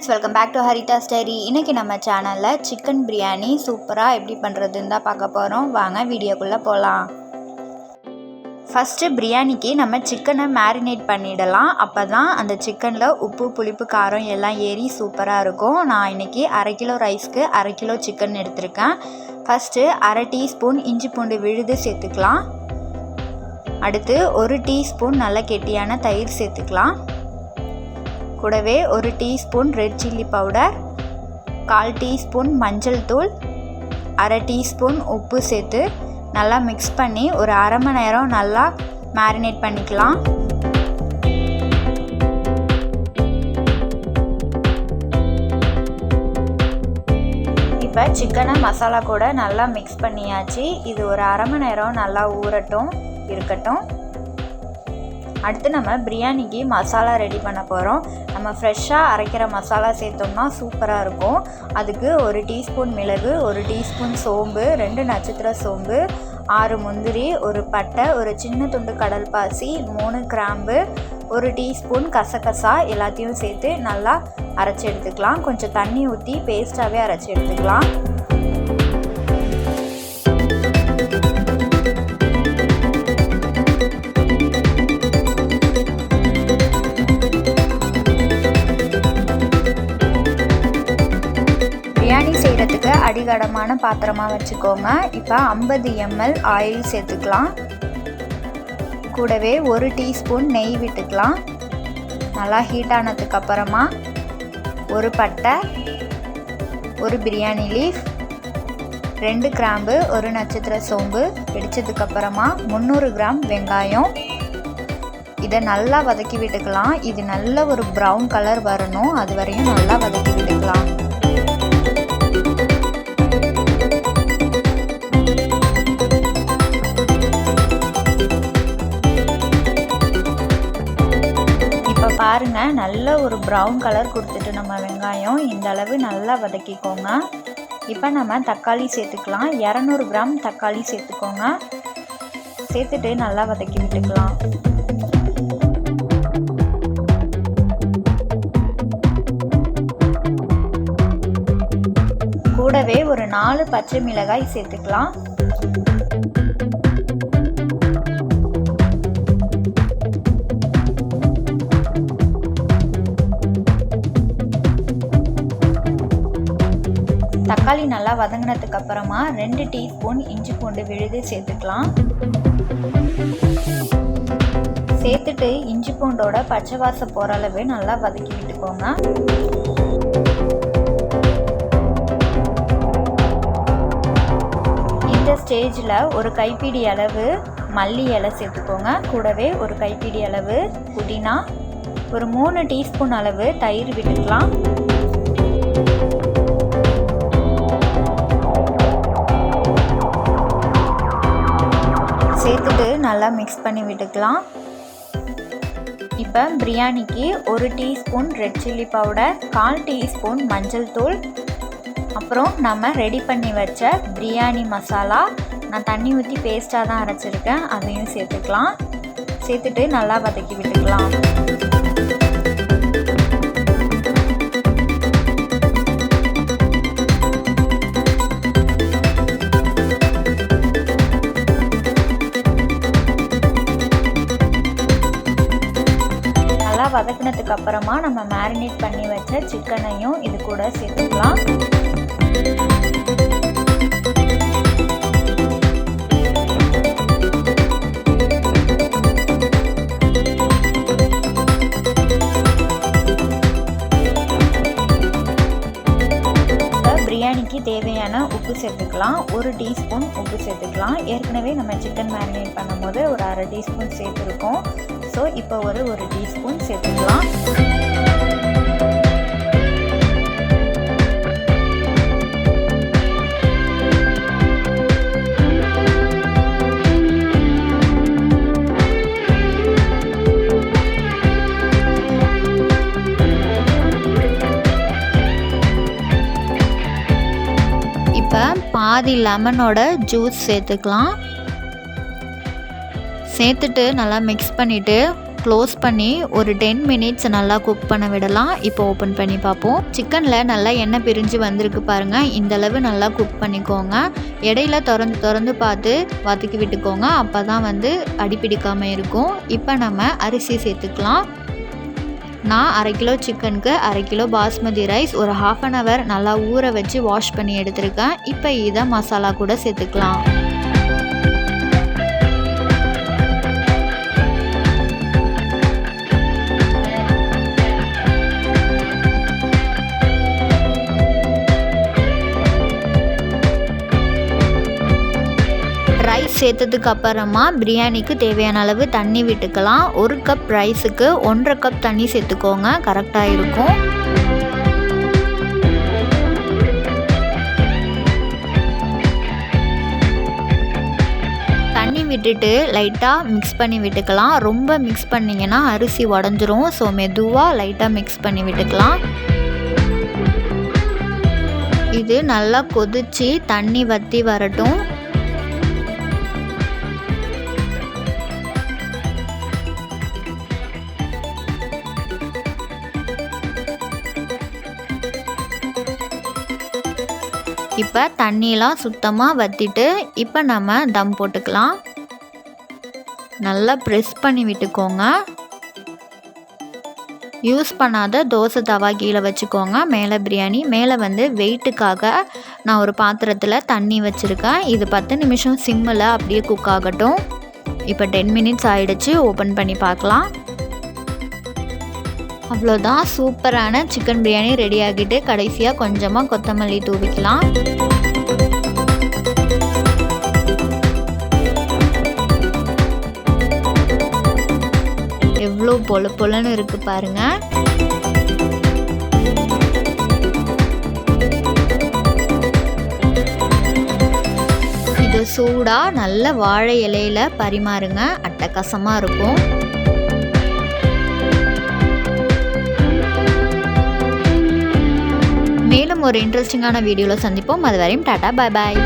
Friends, welcome back to Haridas diary. இன்றைக்கி நம்ம சேனலில் சிக்கன் பிரியாணி சூப்பராக எப்படி பண்ணுறதுன்னு தான் பார்க்க போகிறோம். வாங்க வீடியோக்குள்ளே போகலாம். ஃபஸ்ட்டு பிரியாணிக்கு நம்ம சிக்கனை மேரினேட் பண்ணிடலாம். அப்போ தான் அந்த சிக்கனில் உப்பு, புளிப்பு, காரம் எல்லாம் ஏறி சூப்பராக இருக்கும். நான் இன்றைக்கி 1/2 கிலோ ரைஸ்க்கு 1/2 கிலோ சிக்கன் எடுத்திருக்கேன். ஃபஸ்ட்டு 1/2 டீஸ்பூன் இஞ்சி பூண்டு விழுது சேர்த்துக்கலாம். அடுத்து 1 டீஸ்பூன் நல்ல கெட்டியான தயிர் சேர்த்துக்கலாம். கூடவே 1 teaspoon red chilli powder, 1/4 teaspoon மஞ்சள் தூள், 1/2 டீஸ்பூன் உப்பு சேர்த்து நல்லா மிக்ஸ் பண்ணி ஒரு 1/2 மணி நேரம் நல்லா மேரினேட் பண்ணிக்கலாம். இப்போ சிக்கனை மசாலா கூட நல்லா மிக்ஸ் பண்ணியாச்சு. இது ஒரு 1/2 மணி நேரம் நல்லா இருக்கட்டும். அடுத்து நம்ம பிரியாணிக்கு மசாலா ரெடி பண்ண போகிறோம். நம்ம ஃப்ரெஷ்ஷாக அரைக்கிற மசாலா சேர்த்தோம்னா சூப்பராக இருக்கும். அதுக்கு 1 டீஸ்பூன் மிளகு, 1 டீஸ்பூன் சோம்பு, 2 நட்சத்திர சோம்பு, 6 முந்திரி, 1 பட்டை, ஒரு சின்ன துண்டு கடல் பாசி, 3 கிராம்பு, 1 டீஸ்பூன் கசகசா எல்லாத்தையும் சேர்த்து நல்லா அரைச்சி எடுத்துக்கலாம். கொஞ்சம் தண்ணி ஊற்றி பேஸ்ட்டாகவே அரைச்சி எடுத்துக்கலாம். பிரியாணி செய்கிறதுக்கு அடிகடமான பாத்திரமாக வச்சுக்கோங்க. இப்போ 50 ml ஆயில் சேர்த்துக்கலாம். கூடவே 1 டீஸ்பூன் நெய் விட்டுக்கலாம். நல்லா ஹீட் ஆனதுக்கு அப்புறமா 1 பட்டை, 1 பிரியாணி லீஃப், 2 கிராம்பு, 1 நட்சத்திர சோம்பு பிடிச்சதுக்கப்புறமா 300 கிராம் வெங்காயம். இதை நல்லா வதக்கி விட்டுக்கலாம். இது நல்ல ஒரு ப்ரௌன் கலர் வரணும், அது வரையும் நல்லா வதக்கி விட்டுக்கலாம். பாருங்க, நல்ல ஒரு ப்ரௌன் கலர் கொடுத்துட்டு நம்ம வெங்காயம் இந்த அளவு நல்லா வதக்கிக்கோங்க. இப்போ நம்ம தக்காளி சேர்த்துக்கலாம். 200 கிராம் தக்காளி சேர்த்துக்கோங்க. சேர்த்துட்டு நல்லா வதக்கி விட்டுக்கலாம். கூடவே ஒரு 4 பச்சை மிளகாய் சேர்த்துக்கலாம். தக்காளி நல்லா வதங்கினதுக்கு அப்புறமா 2 டீஸ்பூன் இஞ்சி பூண்டு விழுது சேர்த்துக்கலாம். சேர்த்துட்டு இஞ்சி பூண்டோட பச்சை வாசம் போகிற அளவு நல்லா வதக்கி விட்டுக்கோங்க. இந்த ஸ்டேஜில் ஒரு கைப்பிடி அளவு மல்லி இலை சேர்த்துக்கோங்க. கூடவே ஒரு கைப்பிடி அளவு புதினா, ஒரு 3 டீஸ்பூன் அளவு தயிர் விட்டுக்கலாம். சேர்த்துட்டு நல்லா மிக்ஸ் பண்ணி விட்டுக்கலாம். இப்போ பிரியாணிக்கு 1 teaspoon red chilli powder, 1/4 teaspoon மஞ்சள் தூள், அப்புறம் நம்ம ரெடி பண்ணி வச்ச பிரியாணி மசாலா, நான் தண்ணி ஊற்றி பேஸ்ட்டாக தான் அரைச்சிருக்கேன், அதையும் சேர்த்துக்கலாம். சேர்த்துட்டு நல்லா வதக்கி விட்டுக்கலாம். வதக்கினதுக்கு அப்புறமா நம்ம மேரினேட் பண்ணி வச்ச சிக்கனையும் இது கூட சேர்த்துக்கலாம். பிரியாணிக்கு தேவையான உப்பு சேர்த்துக்கலாம். 1 டீஸ்பூன் உப்பு சேர்த்துக்கலாம். ஏற்கனவே நம்ம சிக்கன் மேரினேட் பண்ணும்போது ஒரு 1/2 டீஸ்பூன் சேர்த்துருக்கோம். ஸோ இப்போ ஒரு 1 டீஸ்பூன் சேர்த்துக்கலாம். இப்போ பாதி லெமனோட ஜூஸ் சேர்த்துக்கலாம். சேர்த்துட்டு நல்லா மிக்ஸ் பண்ணிவிட்டு க்ளோஸ் பண்ணி ஒரு 10 மினிட்ஸ் நல்லா குக் பண்ண விடலாம். இப்போ ஓப்பன் பண்ணி பார்ப்போம். சிக்கனில் நல்லா எண்ணெய் பிரிஞ்சு வந்திருக்கு பாருங்கள். இந்தளவு நல்லா குக் பண்ணிக்கோங்க. இடையில திறந்து பார்த்து வதக்கி விட்டுக்கோங்க. அப்போ தான் வந்து அடிப்பிடிக்காமல் இருக்கும். இப்போ நம்ம அரிசி சேர்த்துக்கலாம். நான் 1/2 கிலோ சிக்கனுக்கு 1/2 கிலோ பாஸ்மதி ரைஸ் ஒரு 1/2 அன் ஹவர் நல்லா ஊற வச்சு வாஷ் பண்ணி எடுத்திருக்கேன். இப்போ இதை மசாலா கூட சேர்த்துக்கலாம். ரைஸ் சேர்த்ததுக்கு அப்புறமா பிரியாணிக்கு தேவையான அளவு தண்ணி விட்டுக்கலாம். 1 கப் ரைஸுக்கு 1.5 கப் தண்ணி சேர்த்துக்கோங்க, கரெக்டாக இருக்கும். தண்ணி விட்டுட்டு லைட்டாக மிக்ஸ் பண்ணி விட்டுக்கலாம். ரொம்ப மிக்ஸ் பண்ணிங்கன்னா அரிசி உடஞ்சிரும். ஸோ மெதுவாக லைட்டாக மிக்ஸ் பண்ணி விட்டுக்கலாம். இது நல்லா கொதிச்சு தண்ணி வற்றி வரட்டும். இப்போ தண்ணியெலாம் சுத்தமாக வற்றிட்டு இப்போ நம்ம தம் போட்டுக்கலாம். நல்லா ப்ரெஸ் பண்ணி விட்டுக்கோங்க. யூஸ் பண்ணாத தோசை தவா கீழே வச்சுக்கோங்க. மேலே பிரியாணி மேலே வந்து வெயிட்டுக்காக நான் ஒரு பாத்திரத்தில் தண்ணி வச்சுருக்கேன். இது 10 நிமிஷம் சிம்மில் அப்படியே குக் ஆகட்டும். இப்போ 10 மினிட்ஸ் ஆகிடுச்சு. ஓப்பன் பண்ணி பார்க்கலாம். அவ்வளோதான், சூப்பரான சிக்கன் பிரியாணி ரெடி ஆகிட்டு கடைசியாக கொஞ்சமாக கொத்தமல்லி தூவிக்கலாம். எவ்வளோ பொலன்னு இருக்குது பாருங்கள். இது சூடாக நல்ல வாழை இலையில் பரிமாறுங்க, அட்டகாசமாக இருக்கும். மேலும் ஒரு இன்ட்ரெஸ்டிங்கான வீடியோவில் சந்திப்போம். அது வரையும் டாடா, பாய் பாய்.